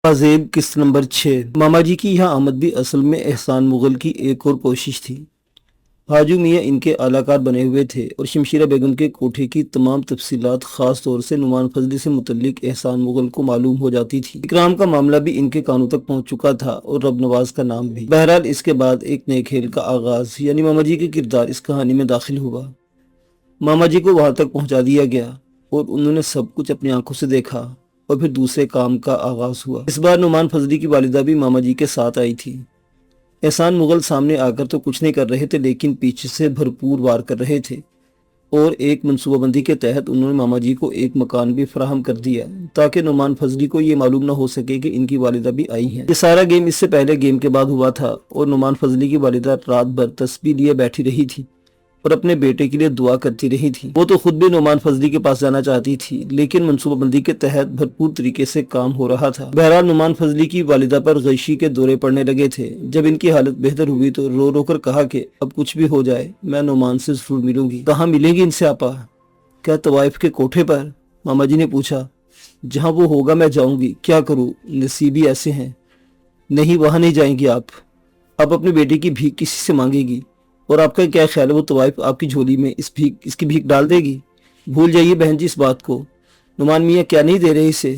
عذیب قسط نمبر 6۔ ماما جی کی یہاں آمد بھی اصل میں احسان مغل کی ایک اور کوشش تھی۔ حاجو میاں ان کے اعلی کار بنے ہوئے تھے اور شمشیرہ بیگم کے کوٹھے کی تمام تفصیلات خاص طور سے نعمان فضلی سے متعلق احسان مغل کو معلوم ہو جاتی تھی۔ اکرام کا معاملہ بھی ان کے کانوں تک پہنچ چکا تھا اور رب نواز کا نام بھی۔ بہرحال اس کے بعد ایک نئے کھیل کا آغاز یعنی ماما جی کا کردار اس کہانی میں داخل ہوا۔ ماما جی کو وہاں تک پہنچا دیا گیا اور انہوں نے سب کچھ اپنی آنکھوں سے دیکھا اور پھر دوسرے کام کا آغاز ہوا۔ اس بار نعمان فضلی کی والدہ بھی ماما جی کے ساتھ آئی تھی۔ احسان مغل سامنے آ کر تو کچھ نہیں کر رہے تھے لیکن پیچھے سے بھرپور وار کر رہے تھے اور ایک منصوبہ بندی کے تحت انہوں نے ماما جی کو ایک مکان بھی فراہم کر دیا تاکہ نعمان فضلی کو یہ معلوم نہ ہو سکے کہ ان کی والدہ بھی آئی ہیں۔ یہ سارا گیم اس سے پہلے گیم کے بعد ہوا تھا اور نعمان فضلی کی والدہ رات بھر تسبیح لیے بیٹھی رہی تھی اور اپنے بیٹے کے لیے دعا کرتی رہی تھی۔ وہ تو خود بھی نعمان فضلی کے پاس جانا چاہتی تھی لیکن منصوبہ بندی کے تحت بھرپور طریقے سے کام ہو رہا تھا۔ بہرحال نعمان فضلی کی والدہ پر غیشی کے دورے پڑنے لگے تھے۔ جب ان کی حالت بہتر ہوئی تو رو رو کر کہا کہ اب کچھ بھی ہو جائے میں نعمان سے ضرور ملوں گی۔ کہاں ملیں گی ان سے آپا؟ کیا طوائف کے کوٹھے پر؟ ماما جی نے پوچھا۔ جہاں وہ ہوگا میں جاؤں گی، کیا کروں، نصیبی ایسے ہیں۔ نہیں، وہاں نہیں جائیں گی آپ اپنے بیٹے کی بھیک کسی سے مانگے گی اور آپ کا کیا خیال ہے وہ طوائف آپ کی جھولی میں اس کی بھیک ڈال دے گی؟ بھول جائیے بہن جی اس بات کو۔ نعمان میاں کیا نہیں دے رہے اسے؟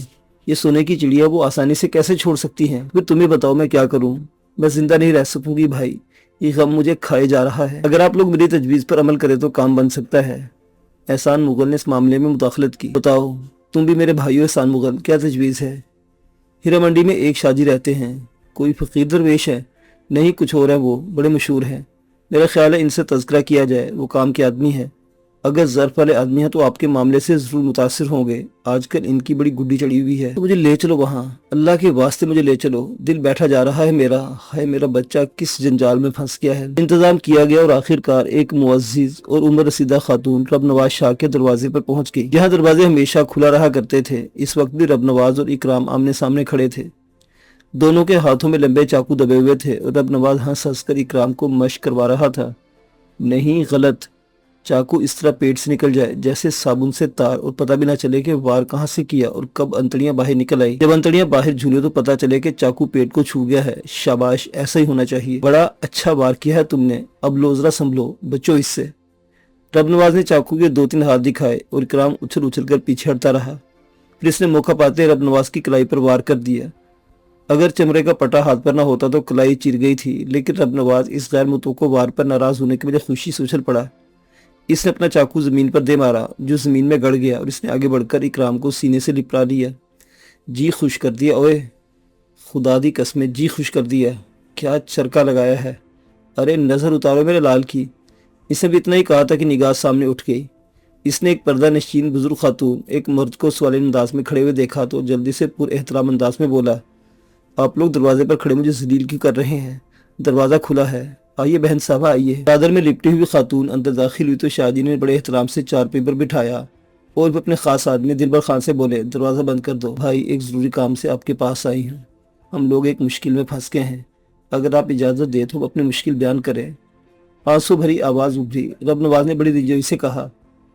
یہ سونے کی چڑیا وہ آسانی سے کیسے چھوڑ سکتی ہیں؟ پھر تمہیں بتاؤ میں کیا کروں؟ میں زندہ نہیں رہ سکوں گی بھائی، یہ غم مجھے کھائے جا رہا ہے۔ اگر آپ لوگ میری تجویز پر عمل کرے تو کام بن سکتا ہے۔ احسان مغل نے اس معاملے میں مداخلت کی۔ بتاؤ تم بھی میرے بھائیو احسان مغل، کیا تجویز ہے؟ ہیرا منڈی میں ایک شاہ جی رہتے ہیں، کوئی فقیر درویش ہے؟ نہیں، کچھ اور ہے، وہ بڑے مشہور ہیں۔ میرا خیال ہے ان سے تذکرہ کیا جائے، وہ کام کے آدمی ہے۔ اگر ظرف والے آدمی ہیں تو آپ کے معاملے سے ضرور متاثر ہوں گے۔ آج کل ان کی بڑی گڈی چڑھی ہوئی ہے، تو مجھے لے چلو وہاں، اللہ کے واسطے مجھے لے چلو، دل بیٹھا جا رہا ہے میرا۔ ہائے میرا بچہ کس جنجال میں پھنس گیا ہے۔ انتظام کیا گیا اور آخرکار ایک معزز اور عمر رسیدہ خاتون رب نواز شاہ کے دروازے پر پہنچ گئی، جہاں دروازے ہمیشہ کھلا رہا کرتے تھے۔ اس وقت بھی رب نواز اور اکرام آمنے سامنے کھڑے تھے۔ دونوں کے ہاتھوں میں لمبے چاقو دبے ہوئے تھے اور رب نواز ہنس ہنس کر اکرام کو مشق کروا رہا تھا۔ نہیں، غلط، چاقو اس طرح پیٹ سے نکل جائے جیسے صابن سے تار اور پتہ بھی نہ چلے کہ وار کہاں سے کیا اور کب انتڑیاں باہر نکل آئی۔ جب انتڑیاں باہر جھولے تو پتہ چلے کہ چاقو پیٹ کو چھو گیا ہے۔ شاباش، ایسا ہی ہونا چاہیے، بڑا اچھا وار کیا ہے تم نے، اب لو ذرا سنبھلو بچو اس سے۔ رب نواز نے چاقو کے 2-3 ہاتھ دکھائے اور اکرام اچھل اچھل کر پیچھے ہٹتا رہا۔ پھر اس نے موقع پاتے رب نواز کی کلائی پر وار کر دیا۔ اگر چمڑے کا پٹا ہاتھ پر نہ ہوتا تو کلائی چیر گئی تھی، لیکن رب نواز اس غیر متوقع وار پر ناراض ہونے کے بجائے خوشی سے اچھل پڑا۔ اس نے اپنا چاقو زمین پر دے مارا جو زمین میں گڑ گیا اور اس نے آگے بڑھ کر اکرام کو سینے سے لپٹا لیا۔ جی خوش کر دیا اوئے، خدا دی قسمیں جی خوش کر دیا، کیا چرکا لگایا ہے۔ ارے نظر اتارو میرے لال کی۔ اس نے بھی اتنا ہی کہا تھا کہ نگاہ سامنے اٹھ گئی۔ اس نے ایک پردہ نشین بزرگ خاتون ایک مرد کو سوالین انداز میں کھڑے ہوئے دیکھا تو جلدی سے پر احترام انداز میں بولا، آپ لوگ دروازے پر کھڑے مجھے ذلیل کیوں کر رہے ہیں؟ دروازہ کھلا ہے، آئیے بہن صاحبہ آئیے۔ چادر میں لپٹی ہوئی خاتون اندر داخل ہوئی تو شاہ جی نے بڑے احترام سے چارپائی پر بٹھایا اور اپنے خاص آدمی دلبر خان سے بولے، دروازہ بند کر دو بھائی، ایک ضروری کام سے آپ کے پاس آئی ہوں، ہم لوگ ایک مشکل میں پھنس گئے ہیں، اگر آپ اجازت دیں تو اپنی مشکل بیان کریں۔ آنسو بھری آواز ابھری۔ رب نواز نے بڑی دلجوئی سے کہا،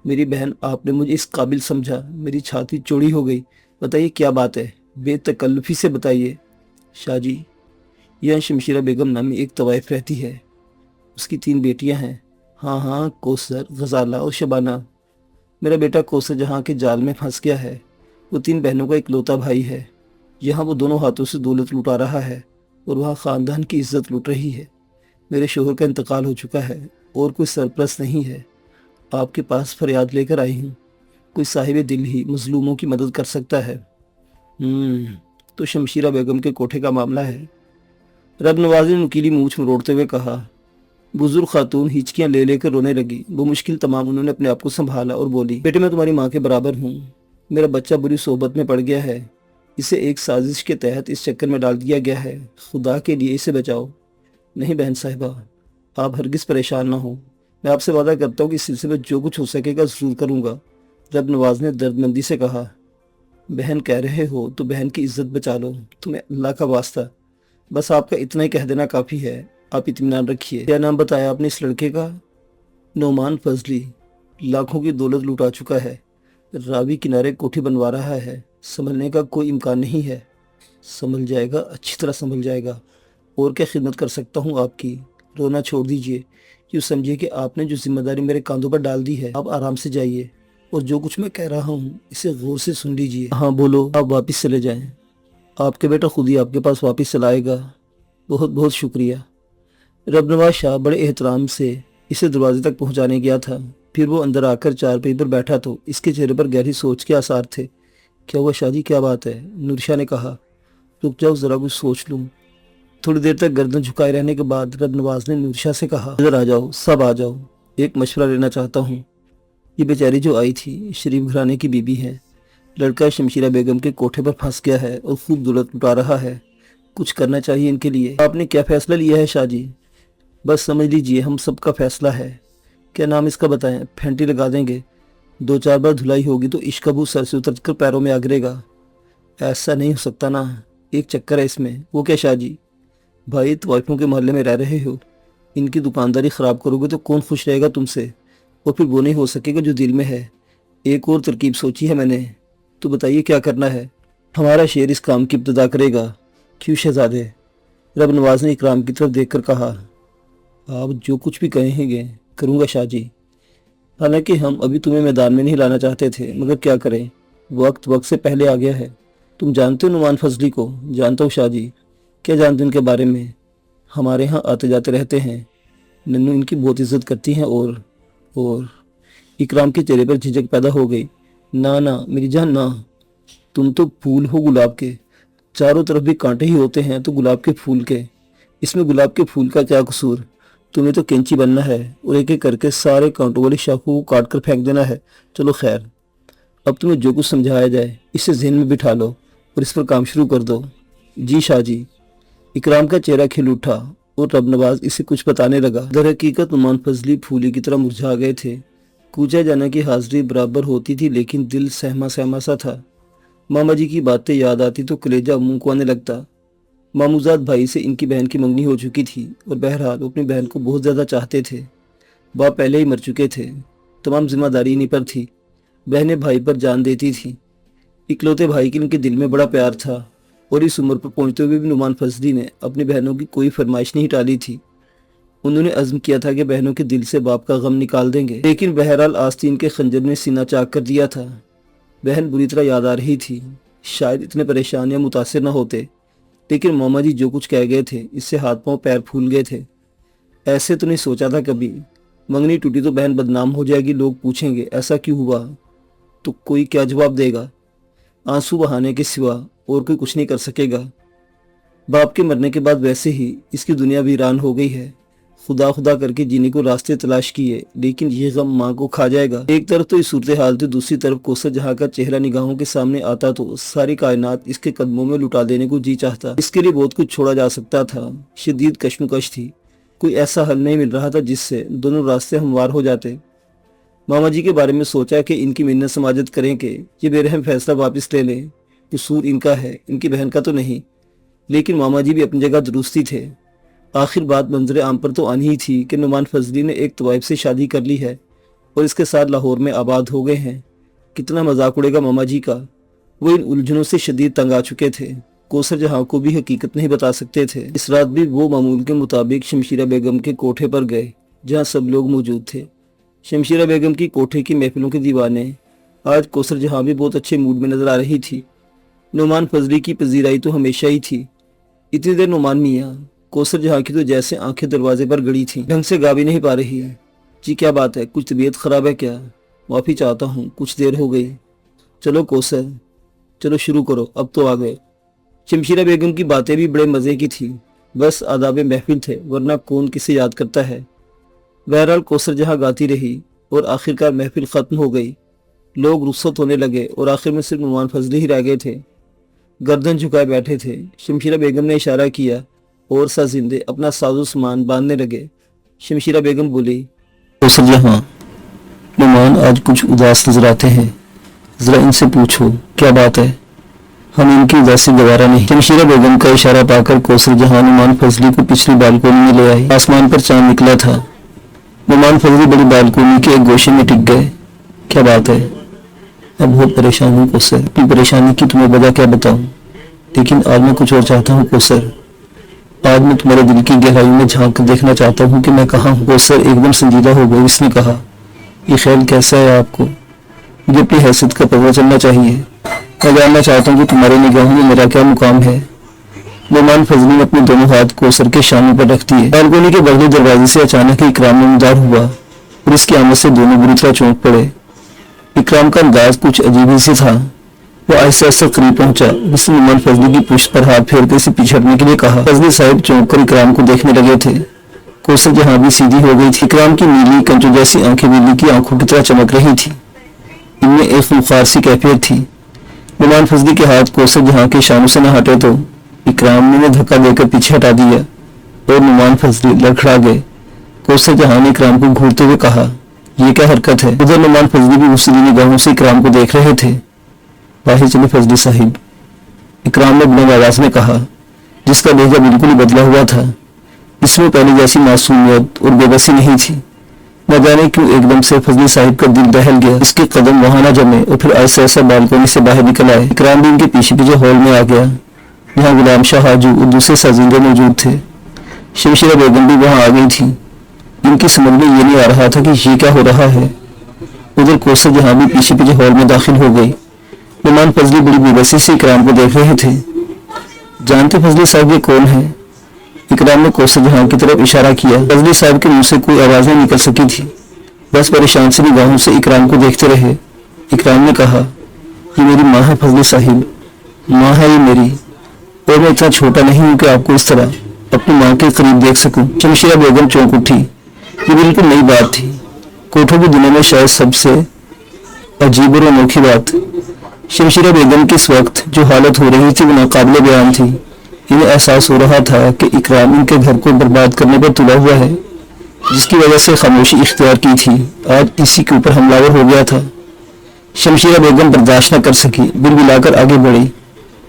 میری بہن آپ نے مجھے اس قابل سمجھا، میری چھاتی چوڑی ہو گئی، بتائیے کیا بات ہے، بے تکلفی سے بتائیے۔ شاہ جی، یہاں شمشیرہ بیگم نامی ایک طوائف رہتی ہے، اس کی 3 بیٹیاں ہیں۔ ہاں، کوثر، غزالہ اور شبانہ۔ میرا بیٹا کوثر جہاں کے جال میں پھنس گیا ہے، وہ 3 بہنوں کا اکلوتا بھائی ہے، یہاں وہ دونوں ہاتھوں سے دولت لوٹا رہا ہے اور وہاں خاندان کی عزت لوٹ رہی ہے۔ میرے شوہر کا انتقال ہو چکا ہے اور کوئی سرپرست نہیں ہے، آپ کے پاس فریاد لے کر آئی ہوں، کوئی صاحب دل ہی مظلوموں کی مدد کر سکتا ہے۔ تو شمشیرہ بیگم کے کوٹھے کا معاملہ ہے، رب نواز نے نکیلی مونچھ مروڑتے ہوئے کہا۔ بزرگ خاتون ہچکیاں لے لے کر رونے لگی۔ وہ مشکل تمام انہوں نے اپنے آپ کو سنبھالا اور بولی، بیٹے میں تمہاری ماں کے برابر ہوں، میرا بچہ بری صحبت میں پڑ گیا ہے، اسے ایک سازش کے تحت اس چکر میں ڈال دیا گیا ہے، خدا کے لیے اسے بچاؤ۔ نہیں بہن صاحبہ، آپ ہرگز پریشان نہ ہوں، میں آپ سے وعدہ کرتا ہوں کہ اس سلسلے میں جو کچھ ہو سکے گا ضرور کروں گا۔ رب نواز نے درد مندی سے کہا، بہن کہہ رہے ہو تو بہن کی عزت بچا لو، تمہیں اللہ کا واسطہ، بس آپ کا اتنا ہی کہہ دینا کافی ہے، آپ اطمینان رکھیے۔ کیا نام بتایا آپ نے اس لڑکے کا؟ نعمان فضلی، لاکھوں کی دولت لوٹا چکا ہے، راوی کنارے کوٹھی بنوا رہا ہے، سنبھلنے کا کوئی امکان نہیں ہے۔ سنبھل جائے گا، اچھی طرح سنبھل جائے گا۔ اور کیا خدمت کر سکتا ہوں آپ کی؟ رونا چھوڑ دیجئے، یوں سمجھیے کہ آپ نے جو ذمہ داری میرے کاندھوں پر ڈال دی ہے۔ آپ آرام سے جائیے اور جو کچھ میں کہہ رہا ہوں اسے غور سے سن لیجئے۔ ہاں بولو، آپ واپس چلے جائیں، آپ کے بیٹا خود ہی آپ کے پاس واپس چلائے گا۔ بہت بہت شکریہ۔ رب نواز شاہ بڑے احترام سے اسے دروازے تک پہنچانے گیا تھا، پھر وہ اندر آ کر چارپائی پر بیٹھا تو اس کے چہرے پر گہری سوچ کے آثار تھے۔ کیا ہوا شاہ جی، کیا بات ہے؟ نور شاہ نے کہا۔ رک جاؤ ذرا، کچھ سوچ لوں۔ تھوڑی دیر تک گردن جھکائے رہنے کے بعد رب نواز نے نور شاہ سے کہا، ادھر آ جاؤ، سب آ جاؤ، ایک مشورہ لینا چاہتا ہوں۔ یہ بیچاری جو آئی تھی شریف گھرانے کی بیوی ہے، لڑکا شمشیرہ بیگم کے کوٹھے پر پھنس گیا ہے اور خوب دولت لٹا رہا ہے، کچھ کرنا چاہیے ان کے لیے۔ آپ نے کیا فیصلہ لیا ہے شاہ جی؟ بس سمجھ لیجئے ہم سب کا فیصلہ ہے۔ کیا نام اس کا بتائیں؟ پھینٹی لگا دیں گے، 2-4 بار دھلائی ہوگی تو عشق کا بھوت سر سے اتر کر پیروں میں آ گرے گا۔ ایسا نہیں ہو سکتا نا، ایک چکر ہے اس میں۔ وہ کیا شاہ جی؟ بھائی طوائفوں کے محلے میں رہ رہے ہو، ان کی دکانداری خراب کرو گے تو کون خوش رہے گا تم سے؟ اور پھر وہ نہیں ہو سکے گا جو دل میں ہے۔ ایک اور ترکیب سوچی ہے میں نے، تو بتائیے کیا کرنا ہے؟ ہمارا شیر اس کام کی ابتدا کرے گا۔ کیوں شہزادے؟ رب نواز نے اکرام کی طرف دیکھ کر کہا۔ آپ جو کچھ بھی کہیں گے کروں گا شاہ جی۔ حالانکہ ہم ابھی تمہیں میدان میں نہیں لانا چاہتے تھے، مگر کیا کریں، وقت سے پہلے آ گیا ہے۔ تم جانتے ہو نعمان فضلی کو؟ جانتا ہوں شاہ جی۔ کیا جانتے ان کے بارے میں؟ ہمارے ہاں آتے جاتے رہتے ہیں، ننو ان کی بہت عزت کرتی ہیں۔ اور اکرام کے چہرے پر جھجک پیدا ہو گئی۔ نہ میری جان نہ، تم تو پھول ہو گلاب کے، چاروں طرف بھی کانٹے ہی ہوتے ہیں تو گلاب کے پھول کے، اس میں گلاب کے پھول کا کیا قصور؟ تمہیں تو کینچی بننا ہے اور ایک ایک کر کے سارے کانٹوں والی شاخوں کو کاٹ کر پھینک دینا ہے۔ چلو خیر، اب تمہیں جو کچھ سمجھایا جائے اسے ذہن میں بٹھا لو اور اس پر کام شروع کر دو۔ جی شاہ جی۔ اکرام کا چہرہ کھل اٹھا اور رب نواز اسے کچھ بتانے لگا۔ در حقیقت نعمان فضلی پھولی کی طرح مرجھا گئے تھے۔ کوچا جانا کی حاضری برابر ہوتی تھی لیکن دل سہما سا تھا۔ ماما جی کی باتیں یاد آتی تو کلیجہ منہ کو آنے لگتا۔ ماموزاد بھائی سے ان کی بہن کی منگنی ہو چکی تھی اور بہرحال وہ اپنی بہن کو بہت زیادہ چاہتے تھے۔ باپ پہلے ہی مر چکے تھے، تمام ذمہ داری انہی پر تھی۔ بہنیں بھائی پر جان دیتی تھی۔ اکلوتے بھائی کے ان کے دل میں بڑا پیار تھا اور اس عمر پر پہنچتے ہوئے بھی نعمان فضلی نے اپنی بہنوں کی کوئی فرمائش نہیں ٹالی تھی۔ انہوں نے عزم کیا تھا کہ بہنوں کے دل سے باپ کا غم نکال دیں گے، لیکن بہرحال آستین کے خنجر نے سینہ چاک کر دیا تھا۔ بہن بری طرح یاد آ رہی تھی، شاید اتنے پریشان یا متاثر نہ ہوتے، لیکن ماما جی جو کچھ کہہ گئے تھے اس سے ہاتھ پاؤں پیر پھول گئے تھے۔ ایسے تو نہیں سوچا تھا کبھی، منگنی ٹوٹی تو بہن بدنام ہو جائے گی، لوگ پوچھیں گے ایسا کیوں ہوا، تو کوئی کیا جواب دے گا؟ آنسو بہانے کے سوا اور کوئی کچھ نہیں کر سکے گا۔ باپ کے مرنے کے بعد ویسے ہی اس کی دنیا ویران ہو گئی ہے۔ خدا کر کے جینے کو راستے تلاش کیے، لیکن یہ غم ماں کو کھا جائے گا۔ ایک طرف تو اس صورتحال تھی، دوسری طرف کوثر جہاں کا چہرہ نگاہوں کے سامنے آتا تو ساری کائنات اس کے قدموں میں لٹا دینے کو جی چاہتا۔ اس کے لیے بہت کچھ چھوڑا جا سکتا تھا، شدید کشمکش تھی، کوئی ایسا حل نہیں مل رہا تھا جس سے دونوں راستے ہموار ہو جاتے۔ ماما جی کے بارے میں سوچا کہ ان کی منت سماجت کریں کہ یہ بے رحم فیصلہ واپس لے لیں، قصور ان کا ہے، ان کی بہن کا تو نہیں۔ لیکن ماما جی بھی اپنی جگہ درستی تھے۔ آخر بات منظر عام پر تو آنی ہی تھی کہ نعمان فضلی نے ایک طوائف سے شادی کر لی ہے اور اس کے ساتھ لاہور میں آباد ہو گئے ہیں۔ کتنا مذاق اڑے گا ماما جی کا، وہ ان الجھنوں سے شدید تنگ آ چکے تھے۔ کوثر جہاں کو بھی حقیقت نہیں بتا سکتے تھے۔ اس رات بھی وہ معمول کے مطابق شمشیرہ بیگم کے کوٹھے پر گئے جہاں سب لوگ موجود تھے۔ شمشیرہ بیگم کی کوٹھے کی محفلوں کے دیوانے آج کوثر جہاں بھی بہت اچھے موڈ میں نظر آ رہی تھی۔ نعمان فضلی کی پذیرائی تو ہمیشہ ہی تھی۔ اتنی دیر نعمان میاں، کوثر جہاں کی تو جیسے آنکھیں دروازے پر گڑی تھیں، ڈھنگ سے گا بھی نہیں پا رہی ہے۔ جی کیا بات ہے، کچھ طبیعت خراب ہے کیا؟ معافی چاہتا ہوں، کچھ دیر ہو گئی۔ چلو کوثر، چلو شروع کرو، اب تو آ گئے۔ شمشیرہ بیگم کی باتیں بھی بڑے مزے کی تھی، بس آداب محفل تھے، ورنہ کون کسے یاد کرتا ہے۔ بہرحال کوثر جہاں گاتی رہی اور آخرکار محفل ختم ہو گئی۔ لوگ رخصت ہونے لگے اور آخر میں صرف نعمان فضلی ہی رہ گئے تھے۔ گردن جھکائے بیٹھے تھے۔ شمشیرہ بیگم نے اشارہ کیا اور سا زندے اپنا ساز و سامان باندھنے لگے۔ شمشیرہ بیگم بولی، کوثر جہاں، نعمان آج کچھ اداس نظر آتے ہیں، ذرا ان سے پوچھو کیا بات ہے، ہم ان کی اداسی گوارا نہیں۔ شمشیرہ بیگم کا اشارہ پا کر کوثر جہاں نعمان فضلی کو پچھلی بالکونی میں لے آئی۔ آسمان پر چاند نکلا تھا۔ نعمان فضلی بڑی بالکونی کے ایک گوشے میں ٹک گئے۔ کیا بات ہے؟ اب بہت پریشان ہوں کوثر، اپنی پریشانی کی تمہیں وجہ کیا بتاؤں؟ لیکن آج میں کچھ اور چاہتا ہوں کوثر، آج میں تمہارے دل کی گہرائی میں جھانک کر دیکھنا چاہتا ہوں کہ میں کہاں ہوں۔ کوثر ایک دم سنجیدہ ہو گئی۔ اس نے کہا، یہ خیال کیسا ہے آپ کو؟ مجھے اپنی حیثیت کا پتہ چلنا چاہیے۔ میں جاننا چاہتا ہوں کہ تمہاری نگاہوں میں میرا کیا مقام ہے۔ نعمان فضلی نے اپنے دونوں ہاتھ کوثر کے شانوں پر رکھ دیے۔ بالکونی کے بغلی دروازے سے اچانک ہی اکرام نمودار ہوا اور اس کی آمد سے دونوں بری طرح چونک پڑے۔ اکرام کا انداز کچھ عجیب ہی سے تھا۔ وہ آہستہ آہستہ قریب پہنچا، جس نے نعمان فضلی کی پشت پر ہاتھ پھیر کر اسے پیچھے ہٹنے کے لیے کہا۔ فضلی صاحب چونک کر اکرام کو دیکھنے لگے تھے۔ کوثر جہاں بھی سیدھی ہو گئی تھی، اکرام کی نیلی کنچو جیسی آنکھیں بلی کی آنکھوں کی طرح چمک رہی تھی۔ ان میں ایک خونخوار سی کیفیت تھی۔ نعمان فضلی کے ہاتھ کوثر جہاں کے شانوں سے نہ ہٹے تو اکرام نے دھکا دے کر پیچھے ہٹا دیا اور نعمان فضلی لڑکھڑا گئے۔ کوثر جہاں نے اکرام کو گھورتے ہوئے کہا، یہ کیا حرکت ہے؟ ادھر نعمان فضلی بھی غصے نگاہوں سے اکرام کو دیکھ رہے تھے۔ باہر چلے فضلی صاحب، اکرام نے بلند آواز میں کہا، جس کا لہجہ بالکل ہی بدلا ہوا تھا۔ اس میں پہلے جیسی معصومیت اور بے بسی نہیں تھی۔ نہ جانے کیوں ایک دم سے فضلی صاحب کا دل دہل گیا۔ اس کے قدم وہاں نہ جمے اور پھر ایسا ایسا بالکونی سے باہر نکل آئے۔ اکرام بھی ان کے پیچھے پیچھے ہال میں آ گیا، جہاں غلام شاہ حاجو اور دوسرے سازندے موجود تھے۔ شمشیرہ بیگم بھی وہاں آ گئی تھی۔ ان کی سمجھ میں یہ نہیں آ رہا تھا کہ یہ کیا ہو رہا ہے۔ ادھر کوثر جہاں بھی پیچھے پیچھے ہال میں داخل ہو گئی۔ نعمان فضلی بڑی بے بسی سے اکرام کو دیکھ رہے تھے۔ جانتے فضلی صاحب یہ کون ہے؟ اکرام نے کوثر جہاں کی طرف اشارہ کیا۔ فضلی صاحب کے منہ سے کوئی آواز نہیں نکل سکی تھی، بس پریشان سی نگاہوں سے اکرام کو دیکھتے رہے۔ اکرام نے کہا، یہ میری ماں ہے فضلی صاحب، ماں ہے یہ میری، اور میں اتنا چھوٹا نہیں ہوں کہ آپ کو اس طرح اپنی ماں کے قریب دیکھ سکوں۔ شمشیرہ بیگم چونک اٹھی۔ یہ بالکل نئی بات تھی، کوٹھوں کی دنیا میں شاید سب سے عجیب اور انوکھی بات۔ شمشیرہ بیگم کی اس وقت جو حالت ہو رہی تھی وہ ناقابل بیان تھی۔ انہیں احساس ہو رہا تھا کہ اکرام ان کے گھر کو برباد کرنے پر تلا ہوا ہے، جس کی وجہ سے خاموشی اختیار کی تھی، آج اسی کے اوپر حملہ آور ہو گیا تھا۔ شمشیرہ بیگم برداشت نہ کر سکی، بلبلا کر آگے بڑھی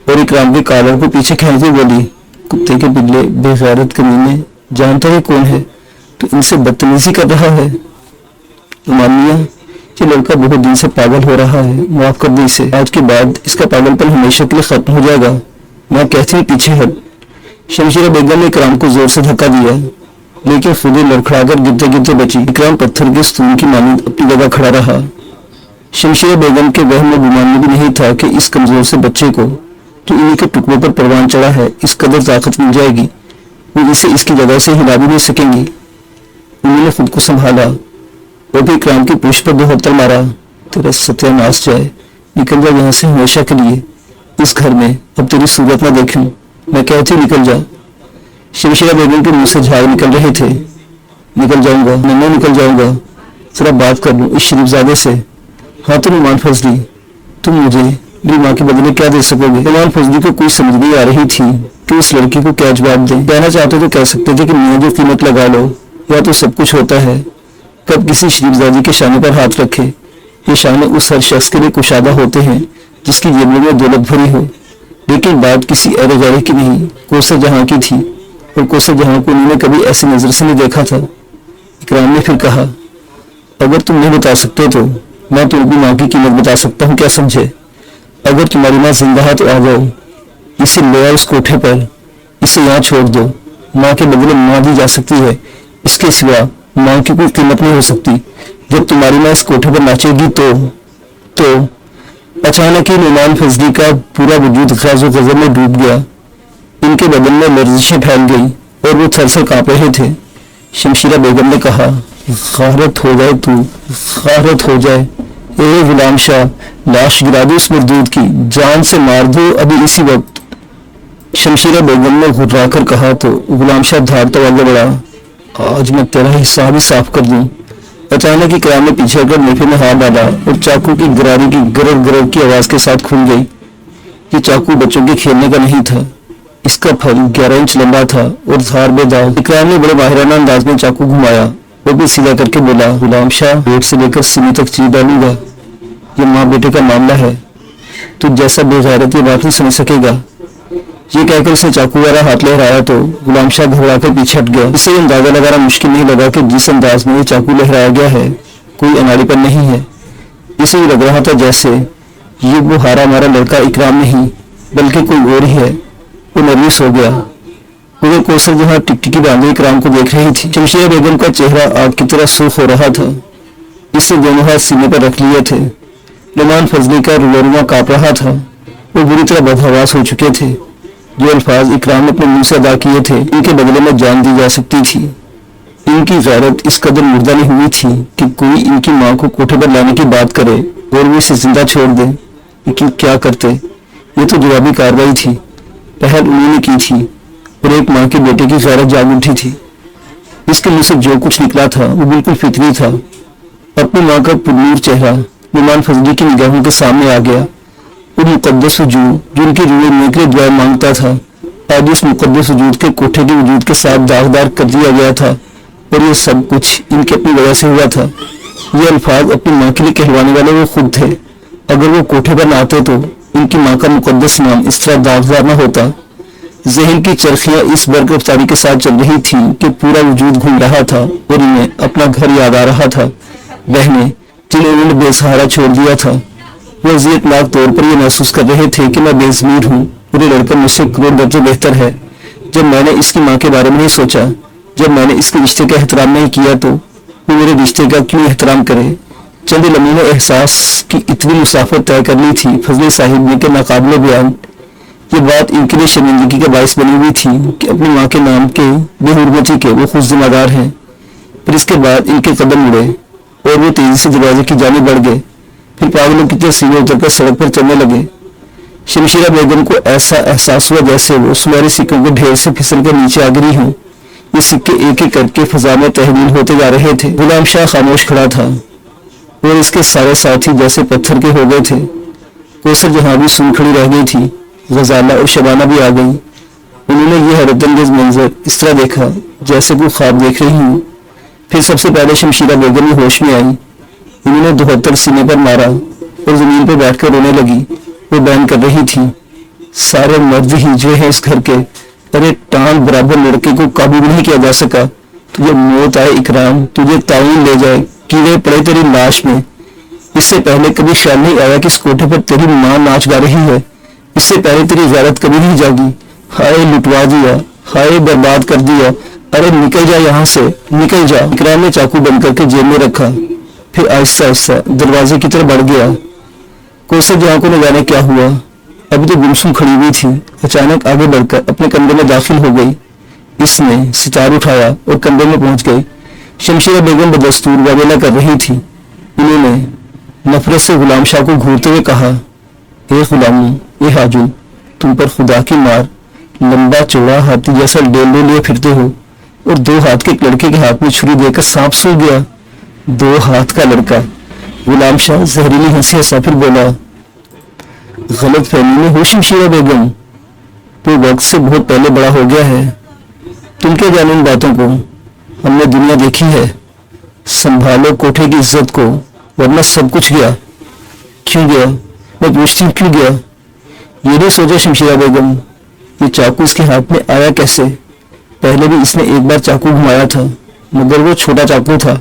اور اکرام کے کالر کو پیچھے کھینچتے بولی، کتے کے بلے، بے غیرت کمینے، جانتا ہے کون ہے تو ان سے بدتمیزی کر رہا ہے۔ میاں، یہ لڑکا بہت دن سے پاگل ہو رہا ہے، معاف کر دیں اسے، آج کے بعد اس کا پاگل پن ہمیشہ کے لیے ختم ہو جائے گا۔ میں کہتی ہوں پیچھے ہٹ۔ شمشیرہ بیگم نے اکرام کو زور سے دھکا دیا، لیکن خود ہی لڑکھڑا کر گرتے گرتے بچی۔ اکرام پتھر کے ستون کی مانند اپنی جگہ کھڑا رہا۔ شمشیرہ بیگم کے وہم میں گمان میں بھی نہیں تھا کہ اس کمزور سے بچے کو، جو انہی کے ٹکڑوں پر پروان چڑھا ہے، اس قدر طاقت مل جائے گی، وہ اسے اس کی جگہ سے ہلا بھی نہیں سکیں گی۔ انہوں نے خود کو سنبھالا اور بھی اکرام کی پشت پر 2 ہتھر مارا۔ تیرا ستیہ ناش جائے، نکل جا یہاں سے ہمیشہ کے لیے، اس گھر میں اب تیری صورت نہ دیکھوں، میں کہتی نکل جا۔ شمشیرہ بیگم کے منہ سے جھاگ نکل رہے تھے۔ نکل جاؤں گا، میں نکل جاؤں گا، ذرا بات کر لوں اس شریف زادے سے۔ ہاں تو نعمان فضلی، تم مجھے میری ماں کے بدلے کیا دے سکو گے؟ نعمان فضلی کو کوئی سمجھ نہیں آ رہی تھی کہ اس لڑکی کو کیا جواب دیں۔ کہنا چاہتے تو کہہ سکتے تھے کہ میاں جو قیمت لگا لو، یا تو سب کچھ ہوتا ہے، کب کسی شریف زادی کے شانے پر ہاتھ رکھے۔ یہ شانے اس ہر شخص کے لیے کشادہ ہوتے ہیں جس کی جیبوں میں دولت بھری ہو، لیکن بات کسی ایرے غیرے کی نہیں، کوثر جہاں کی تھی، اور کوثر جہاں کو انہوں نے کبھی ایسی نظر سے نہیں دیکھا تھا۔ اکرام نے پھر کہا، اگر تم نہیں بتا سکتے تو میں تو اپنی ماں کی قیمت بتا سکتا ہوں، کیا سمجھے؟ اگر تمہاری ماں زندہ ہے تو آ جاؤ، اسے لے آؤ اس کوٹھے پر، اسے یہاں چھوڑ دو۔ ماں کے بدلے ماں دی جا سکتی ہے، اس کے سوا ماں کی کوئی قیمت نہیں ہو سکتی۔ جب تمہاری ماں اس کوٹھے پر ناچے گی تو اچانک ہی نعمان فضلی کا پورا وجود غیظ و غضب میں ڈوب گیا۔ ان کے بدن میں لرزشیں پھیل گئی اور وہ تھر تھر کانپ رہے تھے۔ شمشیرہ بیگم نے کہا، غارت ہو جائے تو غارت ہو جائے، اے غلام شاہ، لاش گرا دو اس مردود کی، جان سے مار دو ابھی اسی وقت۔ شمشیرہ بیگم نے گھرا کر کہا تو غلام شاہ دھاڑتا آگے بڑھا، آج میں تیرا حساب ہی صاف کر دوں۔ اچانک اکرام نے پیچھے کر نیفے میں ہاتھ ڈالا اور چاقو کی گراری کی گرر گرر کی آواز کے ساتھ کھل گئی۔ یہ چاقو بچوں کے کھیلنے کا نہیں تھا، اس کا پھل 11 انچ لمبا تھا اور دھار بے داغ۔ اکرام نے بڑے ماہرانہ انداز میں چاقو گھمایا اور بھی سیدھا کر کے بولا، غلام شاہ، پیٹ سے لے کر سینے تک چیر ڈالوں گا، یہ ماں بیٹے کا معاملہ ہے، تو جیسا بے غیرت یہ بات نہیں سمجھ سکے گا۔ یہ کہہ کر اس نے چاقو والا ہاتھ لہرایا تو غلام شاہ گھبرا کر پیچھے ہٹ گیا۔ اسے اندازہ لگانا مشکل نہیں لگا کہ جس انداز میں یہ چاقو لہرایا گیا ہے کوئی اناڑی پر نہیں ہے۔ اسے یہ لگ رہا تھا جیسے یہ وہ ہارا مارا لڑکا اکرام نہیں بلکہ کوئی اور ہی ہے۔ وہ نروس ہو گیا۔ مگر کوثر جہاں ٹکٹکی باندھے اکرام کو دیکھ رہی تھی، شمشیرہ بیگم کا چہرہ آگ کی طرح سرخ ہو رہا تھا۔ اس نے دونوں ہاتھ سینے پر رکھ لیے تھے۔ نعمان فضلی کا روما کانپ رہا تھا۔ وہ بری طرح بدحواس ہو چکے تھے۔ جو الفاظ اکرام نے اپنے منہ سے ادا کیے تھے، ان کے بدلے میں جان دی جا سکتی تھی۔ ان کی غیرت اس قدر مردہ نہیں ہوئی تھی کہ کوئی ان کی ماں کو کوٹھے پر لانے کی بات کرے اور وہ اسے زندہ چھوڑ دے، لیکن کیا کرتے؟ یہ تو جوابی کارروائی تھی، پہل انہوں نے کی تھی، اور ایک ماں کے بیٹے کی غیرت جاگ اٹھی تھی۔ اس کے منہ سے جو کچھ نکلا تھا وہ بالکل فطری تھا۔ اپنی ماں کا پرنور چہرہ نعمان فضلی کی نگاہوں کے سامنے آ گیا۔ وہ مقدس وجود جو ان کی روئے میں کے لیے دعا مانگتا تھا، آج اس مقدس وجود کے کوٹھے کے وجود کے ساتھ داغدار کر دیا گیا تھا، اور یہ سب کچھ ان کی اپنی وجہ سے ہوا تھا۔ یہ الفاظ اپنی ماں کے لیے کہلوانے والے وہ خود تھے۔ اگر وہ کوٹھے پر نہ آتے تو ان کی ماں کا مقدس نام اس طرح داغدار نہ ہوتا۔ ذہن کی چرخیاں اس برق رفتاری کے ساتھ چل رہی تھی کہ پورا وجود گھوم رہا تھا اور انہیں اپنا گھر یاد آ رہا تھا، بہنیں جنہیں انہوں نے بے سہارا چھوڑ دیا تھا۔ وہ اذیتناک طور پر یہ محسوس کر رہے تھے کہ میں بے ضمیر ہوں اور یہ لڑکا مجھ سے کروڑ درجے بہتر ہے۔ جب میں نے اس کی ماں کے بارے میں نہیں سوچا، جب میں نے اس کے رشتے کا احترام نہیں کیا، تو وہ میرے رشتے کا کیوں احترام کرے؟ چند لمحوں میں احساس کی اتنی مسافت طے کر لی تھی فضلی صاحب نے کہ ناقابل بیان یہ بات ان کے لیے شرمندگی کا باعث بنی ہوئی تھی کہ اپنی ماں کے نام کے بے حرمتی کے وہ خود ذمہ دار ہیں۔ پھر اس کے بعد ان کے قدم اڑے اور وہ تیزی سے دروازے کی جانب بڑھ گئے، پھر پاگلوں کی طرح سیڑھیاں اتر کر سڑک پر چلنے لگے۔ شمشیرہ بیگم کو ایسا احساس ہوا جیسے وہ سنہرے سکوں کے ڈھیر سے پھسل کر نیچے آ گری ہوں۔ یہ سکے ایک ایک کر کے فضا میں تحلیل ہوتے جا رہے تھے۔ غلام شاہ خاموش کھڑا تھا اور اس کے سارے ساتھی جیسے پتھر کے ہو گئے تھے۔ کوثر جہاں بھی سن کھڑی رہ گئی تھی، غزالہ اور شبانہ بھی آ گئی۔ انہوں نے یہ حیرت انگیز منظر اس طرح دیکھا جیسے کوئی خواب دیکھ رہی ہوں۔ پھر سب سے پہلے شمشیرہ بیگم ہوش میں آئی۔ انہوں نے 72 سینے پر مارا اور زمین پہ بیٹھ کر رونے لگی۔ وہ بیان کر رہی تھی، سارے مرد ہی جو ہیں اس گھر کے، ارے ٹانگ برابر لڑکے کو قابو نہیں کیا جا سکا۔ تجھے موت آئے اکرام، تجھے تعین لے جائے، کیڑے پڑے تیری لاش میں۔ اس سے پہلے کبھی خیال نہیں آیا کہ اس کوٹھے پر تیری ماں ناچ گا رہی ہے۔ اس سے پہلے تیری غیرت کبھی نہیں جاگی۔ ہائے لٹوا دیا، ہائے برباد کر دیا، ارے نکل جا یہاں سے، نکل جا۔ اکرام نے چاقو بند کر کے جیب میں رکھا، پھر آہستہ آہستہ دروازے کی طرف بڑھ گیا۔ کوثر جہاں کو نہ جانے کیا ہوا، ابھی تو گمسم کھڑی ہوئی تھی، اچانک آگے بڑھ کر اپنے کمرے میں داخل ہو گئی۔ اس نے ستار اٹھایا اور کمرے میں پہنچ گئی۔ شمشیرہ بیگم بدستور واویلا کر رہی تھی۔ انہوں نے نفرت سے غلام شاہ کو گھورتے ہوئے کہا، اے غلاموں، اے حاجو، تم پر خدا کی مار، لمبا چوڑا ہاتھی جیسا ڈیل لیے پھرتے ہو، اور 2 ہاتھ کے لڑکے کے ہاتھ میں چھری دے کر سانپ سو گیا۔ 2 ہاتھ کا لڑکا؟ غلام شاہ زہریلی ہنسی ہنسا پھر بولا، غلط فہمی میں ہو شمشیرہ بیگم، تو وقت سے بہت پہلے بڑا ہو گیا ہے۔ تم کیا جانو ان باتوں کو، ہم نے دنیا دیکھی ہے۔ سنبھالو کوٹھے کی عزت کو، ورنہ سب کچھ گیا۔ کیوں گیا؟ میں پوچھتی ہوں کیوں گیا؟ یہ نہیں سوچا شمشیرہ بیگم، یہ چاقو اس کے ہاتھ میں آیا کیسے؟ پہلے بھی اس نے ایک بار چاقو گھمایا تھا، مگر وہ چھوٹا چاقو تھا۔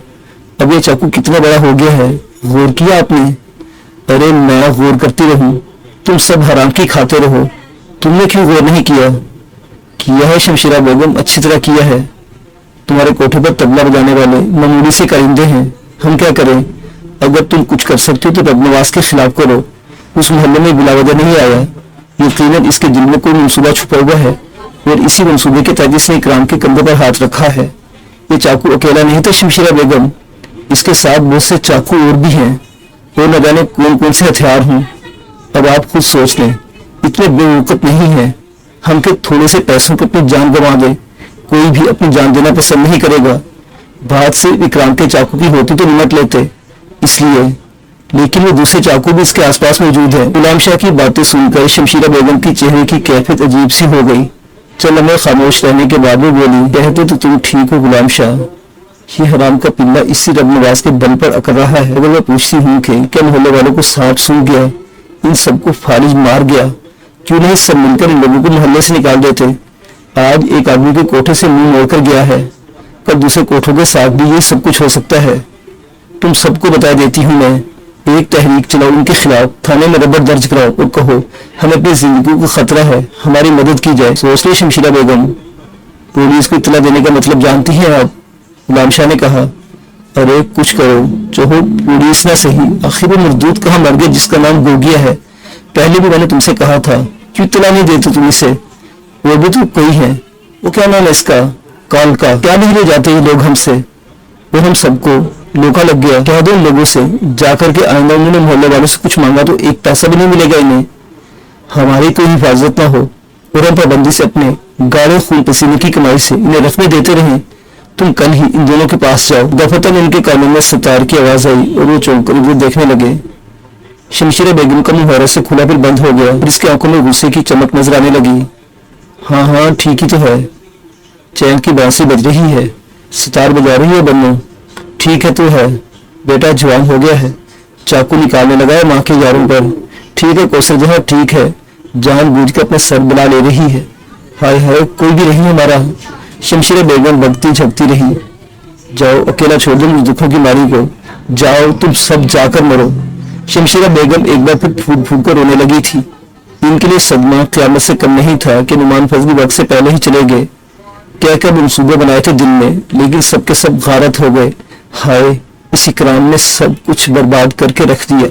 اب یہ چاقو کتنا بڑا ہو گیا ہے، غور کیا آپ نے؟ ارے میں غور کرتی رہوں، تم سب حرام کی کھاتے رہو، تم نے کیوں غور نہیں کیا؟ کیا ہے شمشیرہ بیگم، اچھی طرح کیا ہے۔ تمہارے کوٹھے پر طبلہ بجانے والے معمولی سے کرندے ہیں، ہم کیا کریں؟ اگر تم کچھ کر سکتے تو رب نواز کے خلاف کرو۔ اس محلے میں بلا وجہ نہیں آیا، یقیناً اس کے دل میں کوئی منصوبہ چھپا ہوا ہے، اور اسی منصوبے کے تحت اس نے اکرام کے کندھے پر ہاتھ رکھا ہے۔ یہ چاقو اکیلا نہیں تھا شمشیرہ بیگم، اس کے ساتھ بہت سے چاقو اور بھی ہیں، اور نہ جانے کون کون سے ہتھیار ہوں۔ اب آپ خود سوچ لیں، اتنے بے وقت نہیں ہیں ہم کہ تھوڑے سے پیسوں پر اپنی جان گنوا دیں۔ کوئی بھی اپنی جان دینا پسند نہیں کرے گا۔ بات صرف اکرام کے چاقو کی ہوتی تو نمٹ لیتے، اس لیے، لیکن وہ دوسرے چاقو بھی اس کے آس پاس موجود ہے۔ غلام شاہ کی باتیں سن کر شمشیرہ بیگم کی چہرے کی کیفیت عجیب سی ہو گئی۔ چند لمحے خاموش رہنے کے بعد وہ بولی، کہتے تو تم ٹھیک ہو غلام شاہ، یہ حرام کا پلہ اسی رب نواز کے بل پر اکڑ رہا ہے۔ اگر میں پوچھتی ہوں کہ کیا محلے والوں کو سانپ سونگ گیا، ان سب کو فالج مار گیا، کیوں نہیں سب مل کر ان لوگوں کو محلے سے نکال دیتے؟ آج ایک آدمی کے کوٹھے سے منہ موڑ کر گیا ہے، کل دوسرے کوٹھوں کے ساتھ بھی یہ سب کچھ ہو سکتا ہے۔ تم سب کو بتا دیتی ہوں میں، ایک تحریک چلاؤ ان کے خلاف، تھانے میں رپورٹ درج کراؤ اور کہو ہمیں اپنی زندگی کو خطرہ ہے، ہماری مدد کی جائے۔ سوچ لیں شمشیرہ بیگم، پولیس کو اطلاع دینے کا مطلب جانتی ہیں آپ؟ غلام شاہ نے کہا، ارے کچھ کرو، چاہو پولیس نہ صحیح، آخر وہ مردود کہاں مر گیا جس کا نام گوگیا ہے؟ پہلے بھی میں نے تم سے کہا تھا، کیوں اطلاع نہیں دیتے تم اسے؟ وہ بھی تو کوئی ہے، وہ کیا نام ہے اس کا، کال کا، کیا نہیں لے جاتے یہ لوگ ہم سے؟ وہ ہم سب کو لوکا لگ گیا، کہہ دو ان لوگوں سے جا کر کے آئندہ انہوں نے محلے والوں سے کچھ مانگا تو ایک پیسہ بھی نہیں ملے گا انہیں، ہماری کوئی حفاظت نہ ہو اور ہم پابندی سے اپنے گاڑے خون پسینے کی کمائی سے انہیں رقمیں دیتے رہیں۔ تم کل ہی ان دونوں کے پاس جاؤ۔ دفتر ان کے کانوں میں ستار کی آواز آئی اور وہ چونک کر ادھر دیکھنے لگے۔ شمشیرہ بیگم کا منہ حیرت سے کھلا پھر بند ہو گیا اور اس کی آنکھوں میں غصے کی چمک نظر آنے لگی۔ ہاں ہاں ٹھیک ہی تو ہے، چین کی بانسری بج رہی ہے، ستار بجا رہی ہے بنو، ٹھیک ہے تو ہے، بیٹا جوان ہو گیا ہے، چاقو نکالنے لگا ہے ماں کے یاروں پر، ٹھیک ہے کوثر جہاں ٹھیک ہے، جان بوجھ کے اپنا سر بلا لے رہی ہے، ہائے ہائے کوئی بھی نہیں ہمارا۔ شمشیرہ بیگم بگتی جھپتی رہی، جاؤ اکیلا چھوڑ دو مجھ دکھوں کی ماری کو، جاؤ تم سب جا کر مرو۔ شمشیرہ بیگم ایک بار پھر پھوٹ پھوٹ کر رونے لگی تھی۔ ان کے لیے صدمہ قیامت سے کم نہیں تھا کہ نعمان فضلی وقت سے پہلے ہی چلے گئے، کہہ کر منصوبے بنائے تھے دل میں، لیکن سب کے سب غارت ہو گئے۔ ہائے اس اکرام نے سب کچھ برباد کر کے رکھ دیا۔